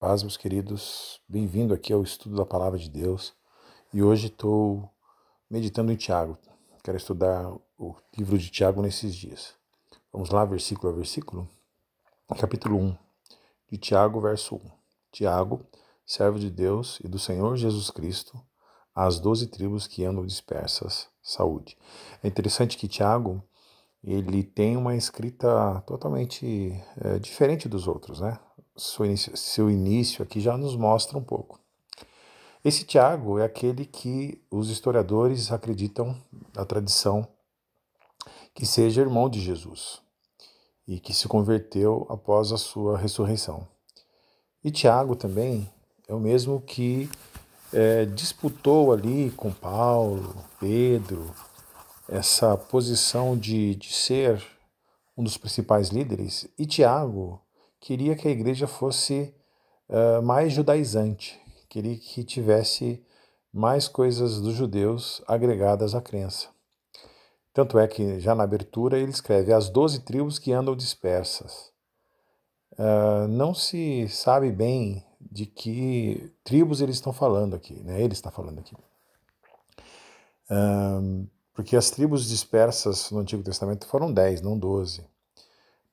Paz, meus queridos, bem-vindo aqui ao estudo da Palavra de Deus. E hoje estou meditando em Tiago. Quero estudar o livro de Tiago nesses dias. Vamos lá, versículo a versículo? Capítulo 1 de Tiago, verso 1. Tiago, servo de Deus e do Senhor Jesus Cristo, às 12 tribos que andam dispersas, saúde. É interessante que Tiago, ele tem uma escrita totalmente diferente dos outros, né? Seu início aqui já nos mostra um pouco. Esse Tiago é aquele que os historiadores acreditam, na tradição, que seja irmão de Jesus e que se converteu após a sua ressurreição. E Tiago também é o mesmo que disputou ali com Paulo, Pedro, essa posição de ser um dos principais líderes. E Tiago queria que a igreja fosse mais judaizante, queria que tivesse mais coisas dos judeus agregadas à crença. Tanto é que já na abertura ele escreve as 12 tribos que andam dispersas. Não se sabe bem de que tribos eles estão falando aqui, né? Ele está falando aqui. Porque as tribos dispersas no Antigo Testamento foram 10, não 12.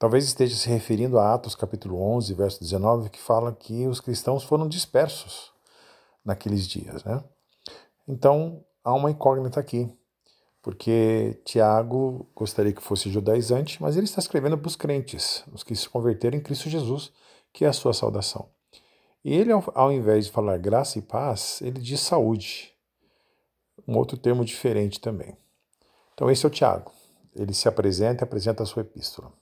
Talvez esteja se referindo a Atos capítulo 11, verso 19, que fala que os cristãos foram dispersos naqueles dias, né? Então, há uma incógnita aqui, porque Tiago gostaria que fosse judaizante, mas ele está escrevendo para os crentes, os que se converteram em Cristo Jesus, que é a sua saudação. E ele, ao invés de falar graça e paz, ele diz saúde, um outro termo diferente também. Então, esse é o Tiago. Ele se apresenta e apresenta a sua epístola.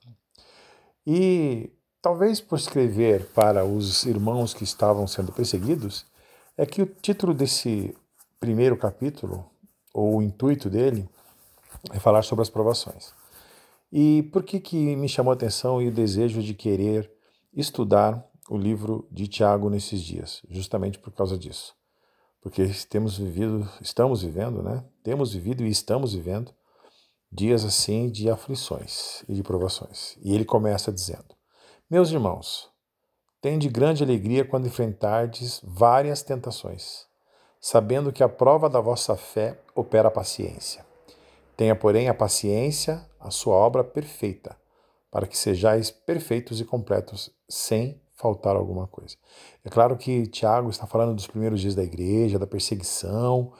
E talvez por escrever para os irmãos que estavam sendo perseguidos, é que o título desse primeiro capítulo, ou o intuito dele, é falar sobre as provações. E por que me chamou a atenção e o desejo de querer estudar o livro de Tiago nesses dias? Justamente por causa disso. Porque estamos vivendo, né? Temos vivido e estamos vivendo dias assim de aflições e de provações. E ele começa dizendo: meus irmãos, tende grande alegria quando enfrentardes várias tentações, sabendo que a prova da vossa fé opera a paciência. Tenha, porém, a paciência a sua obra perfeita, para que sejais perfeitos e completos, sem faltar alguma coisa. É claro que Tiago está falando dos primeiros dias da igreja, da perseguição,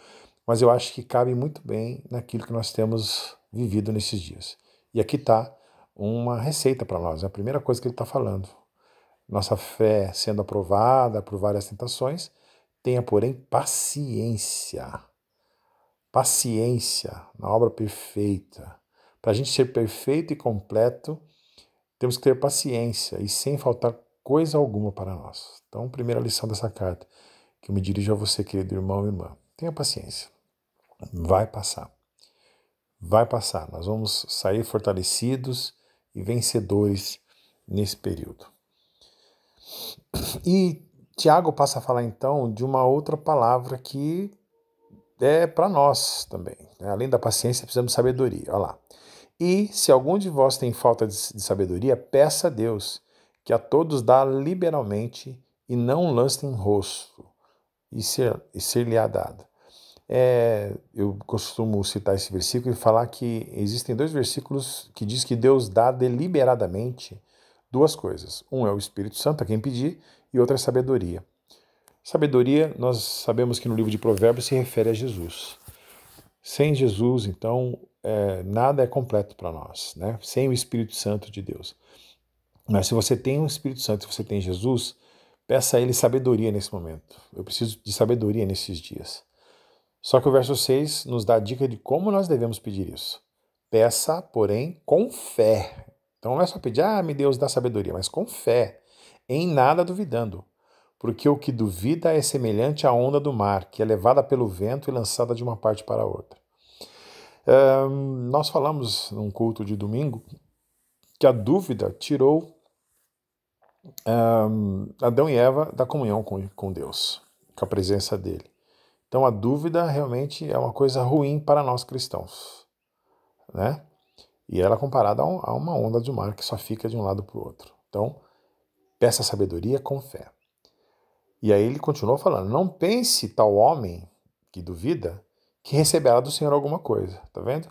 mas eu acho que cabe muito bem naquilo que nós temos vivido nesses dias. E aqui está uma receita para nós, é a primeira coisa que ele está falando. Nossa fé sendo aprovada por várias tentações, tenha, porém, paciência. Paciência na obra perfeita. Para a gente ser perfeito e completo, temos que ter paciência e sem faltar coisa alguma para nós. Então, primeira lição dessa carta, que eu me dirijo a você, querido irmão e irmã. Tenha paciência. Vai passar. Vai passar. Nós vamos sair fortalecidos e vencedores nesse período. E Tiago passa a falar então de uma outra palavra que é para nós também, né? Além da paciência, precisamos de sabedoria. Olha lá. E se algum de vós tem falta de sabedoria, peça a Deus, que a todos dá liberalmente e não lance em rosto, e ser-lhe-á dado. Eu costumo citar esse versículo e falar que existem dois versículos que diz que Deus dá deliberadamente duas coisas. Um é o Espírito Santo, a quem pedir, e outra é sabedoria. Sabedoria, nós sabemos que no livro de Provérbios se refere a Jesus. Sem Jesus, então, nada é completo para nós, né? Sem o Espírito Santo de Deus. Mas se você tem o Espírito Santo, se você tem Jesus, peça a Ele sabedoria nesse momento. Eu preciso de sabedoria nesses dias. Só que o verso 6 nos dá a dica de como nós devemos pedir isso. Peça, porém, com fé. Então não é só pedir, me Deus dá sabedoria, mas com fé, em nada duvidando. Porque o que duvida é semelhante à onda do mar, que é levada pelo vento e lançada de uma parte para a outra. Nós falamos num culto de domingo que a dúvida tirou Adão e Eva da comunhão com Deus, com a presença dele. Então a dúvida realmente é uma coisa ruim para nós cristãos, né? E ela é comparada a uma onda de mar que só fica de um lado para o outro. Então, peça sabedoria com fé. E aí ele continuou falando, não pense tal homem que duvida que receberá do Senhor alguma coisa, tá vendo?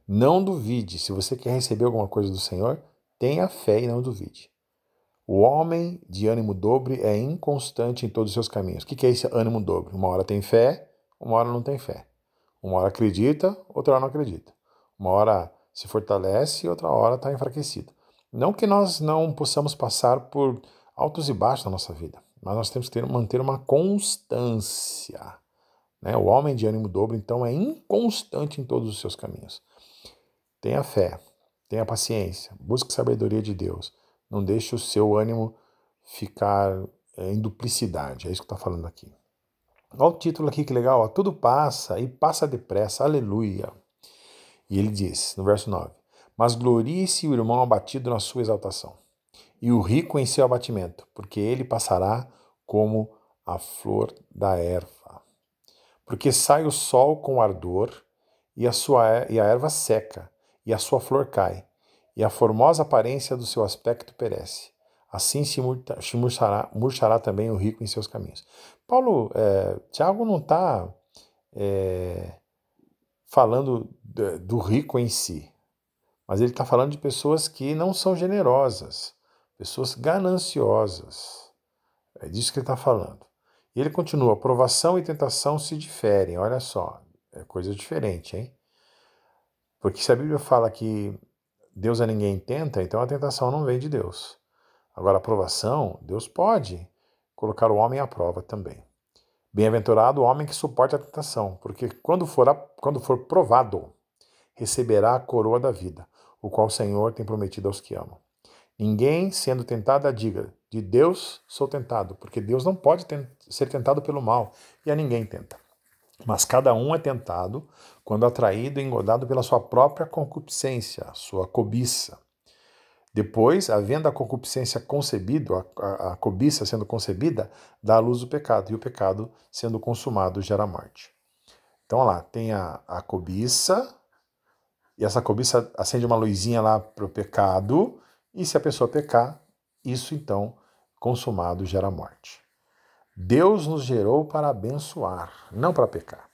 Não duvide, se você quer receber alguma coisa do Senhor, tenha fé e não duvide. O homem de ânimo dobre é inconstante em todos os seus caminhos. O que é esse ânimo dobre? Uma hora tem fé, uma hora não tem fé. Uma hora acredita, outra hora não acredita. Uma hora se fortalece, outra hora está enfraquecido. Não que nós não possamos passar por altos e baixos na nossa vida, mas nós temos que manter uma constância. Né? O homem de ânimo dobro, então, é inconstante em todos os seus caminhos. Tenha fé, tenha paciência, busque sabedoria de Deus. Não deixe o seu ânimo ficar em duplicidade. É isso que está falando aqui. Olha o título aqui, que legal. Ó. Tudo passa e passa depressa. Aleluia. E ele diz, no verso 9, mas glorie-se o irmão abatido na sua exaltação, e o rico em seu abatimento, porque ele passará como a flor da erva. Porque sai o sol com ardor, e a erva seca, e a sua flor cai, e a formosa aparência do seu aspecto perece. Assim se murchará também o rico em seus caminhos. Tiago não está falando do rico em si, mas ele está falando de pessoas que não são generosas, pessoas gananciosas. É disso que ele está falando. E ele continua, provação e tentação se diferem, olha só, é coisa diferente, hein? Porque se a Bíblia fala que Deus a ninguém tenta, então a tentação não vem de Deus. Agora, a provação, Deus pode colocar o homem à prova também. Bem-aventurado o homem que suporta a tentação, porque quando for provado, receberá a coroa da vida, o qual o Senhor tem prometido aos que amam. Ninguém, sendo tentado, diga, de Deus sou tentado, porque Deus não pode ser tentado pelo mal, e a ninguém tenta. Mas cada um é tentado quando atraído e engodado pela sua própria concupiscência, sua cobiça. Depois, havendo a concupiscência concebido, a cobiça sendo concebida, dá à luz o pecado, e o pecado, sendo consumado, gera morte. Então, olha lá, tem a cobiça, e essa cobiça acende uma luzinha lá para o pecado, e se a pessoa pecar, isso então, consumado, gera morte. Deus nos gerou para abençoar, não para pecar.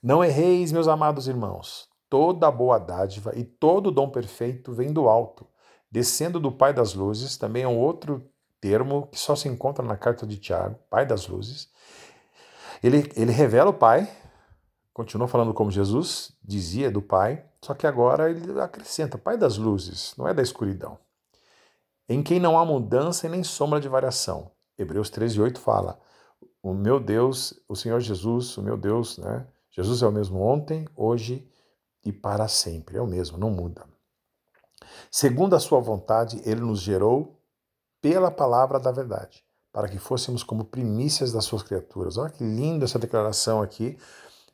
Não erreis, meus amados irmãos, toda boa dádiva e todo dom perfeito vem do alto, descendo do Pai das Luzes, também é um outro termo que só se encontra na carta de Tiago, Pai das Luzes. Ele revela o Pai, continua falando como Jesus dizia do Pai, só que agora ele acrescenta Pai das Luzes, não é da escuridão. Em quem não há mudança e nem sombra de variação. Hebreus 13:8 fala, o meu Deus, o Senhor Jesus, o meu Deus, né? Jesus é o mesmo ontem, hoje e para sempre, é o mesmo, não muda. Segundo a sua vontade, ele nos gerou pela palavra da verdade, para que fôssemos como primícias das suas criaturas. Olha que linda essa declaração aqui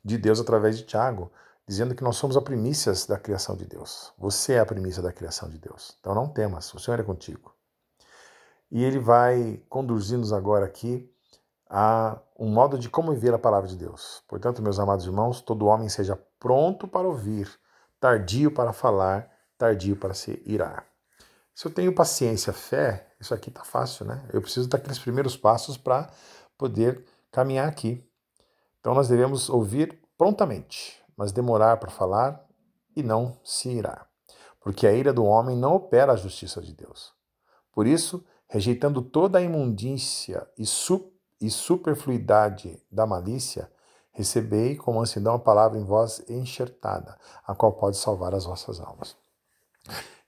de Deus através de Tiago, dizendo que nós somos a primícias da criação de Deus. Você é a primícia da criação de Deus. Então não temas, o Senhor é contigo. E ele vai conduzir-nos agora aqui a um modo de como viver a palavra de Deus. Portanto, meus amados irmãos, todo homem seja pronto para ouvir, tardio para falar, tardio para se irar. Se eu tenho paciência, fé, isso aqui está fácil, né? Eu preciso daqueles primeiros passos para poder caminhar aqui. Então nós devemos ouvir prontamente, mas demorar para falar e não se irar. Porque a ira do homem não opera a justiça de Deus. Por isso, rejeitando toda a imundícia e superfluidade da malícia, recebei com mansidão a palavra em vós enxertada, a qual pode salvar as vossas almas.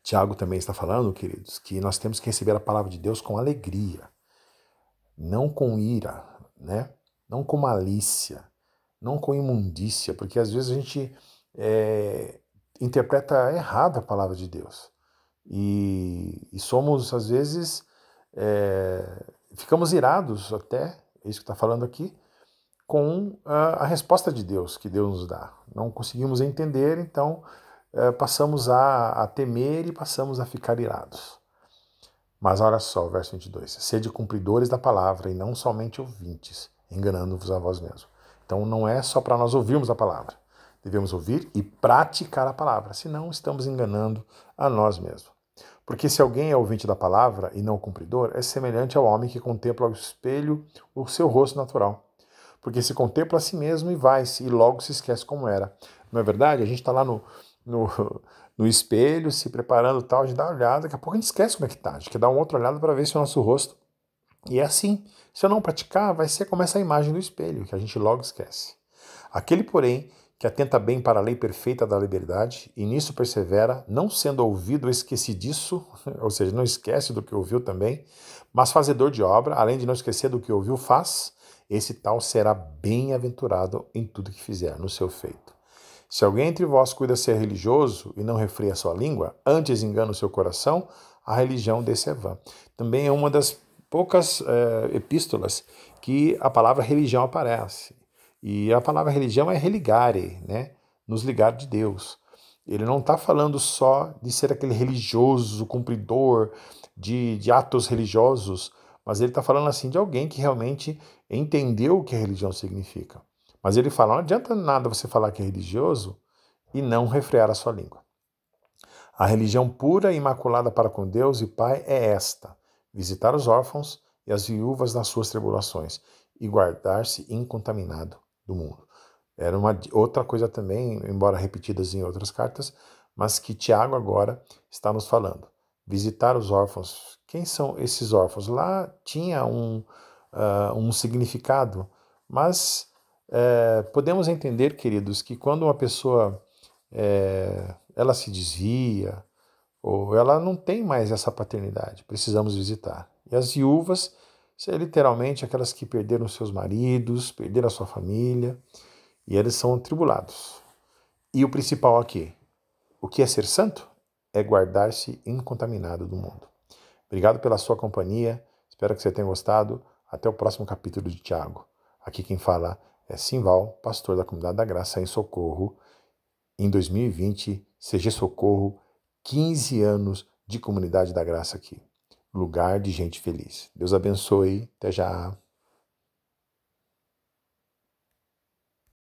Tiago também está falando, queridos, que nós temos que receber a palavra de Deus com alegria, não com ira, né? Não com malícia, não com imundícia, porque às vezes a gente interpreta errado a palavra de Deus. E somos, às vezes, ficamos irados até, é isso que está falando aqui, com a resposta de Deus, que Deus nos dá. Não conseguimos entender, então passamos a temer e passamos a ficar irados. Mas olha só, o verso 22. Sede cumpridores da palavra e não somente ouvintes, enganando-vos a vós mesmos. Então não é só para nós ouvirmos a palavra. Devemos ouvir e praticar a palavra, senão estamos enganando a nós mesmos. Porque se alguém é ouvinte da palavra e não cumpridor, é semelhante ao homem que contempla ao espelho o seu rosto natural. Porque se contempla a si mesmo e vai-se, e logo se esquece como era. Não é verdade? A gente está lá no, no espelho, se preparando e tal, a gente dá uma olhada, daqui a pouco a gente esquece como é que tá. A gente quer dar uma outra olhada para ver se o nosso rosto. E é assim. Se eu não praticar, vai ser como essa imagem do espelho, que a gente logo esquece. Aquele, porém, que atenta bem para a lei perfeita da liberdade, e nisso persevera, não sendo ouvido esquecidiço, ou seja, não esquece do que ouviu também, mas fazedor de obra, além de não esquecer do que ouviu, faz, esse tal será bem-aventurado em tudo que fizer, no seu feito. Se alguém entre vós cuida ser religioso e não refreia sua língua, antes engana o seu coração, a religião desse é vã. Também é uma das poucas epístolas que a palavra religião aparece. E a palavra religião é religare, né? Nos ligar de Deus. Ele não está falando só de ser aquele religioso, cumpridor de atos religiosos, mas ele está falando assim de alguém que realmente entendeu o que a religião significa. Mas ele fala, não adianta nada você falar que é religioso e não refrear a sua língua. A religião pura e imaculada para com Deus e Pai é esta: visitar os órfãos e as viúvas nas suas tribulações e guardar-se incontaminado do mundo. Era uma outra coisa também, embora repetidas em outras cartas, mas que Tiago agora está nos falando. Visitar os órfãos. Quem são esses órfãos? Lá tinha um significado, mas podemos entender, queridos, que quando uma pessoa ela se desvia ou ela não tem mais essa paternidade, precisamos visitar. E as viúvas, literalmente aquelas que perderam seus maridos, perderam a sua família, e eles são atribulados. E o principal aqui, o que é ser santo? É guardar-se incontaminado do mundo. Obrigado pela sua companhia, espero que você tenha gostado. Até o próximo capítulo de Tiago. Aqui quem fala é Simval, pastor da Comunidade da Graça em Socorro. Em 2020, CG Socorro, 15 anos de Comunidade da Graça aqui. Lugar de gente feliz. Deus abençoe. Até já.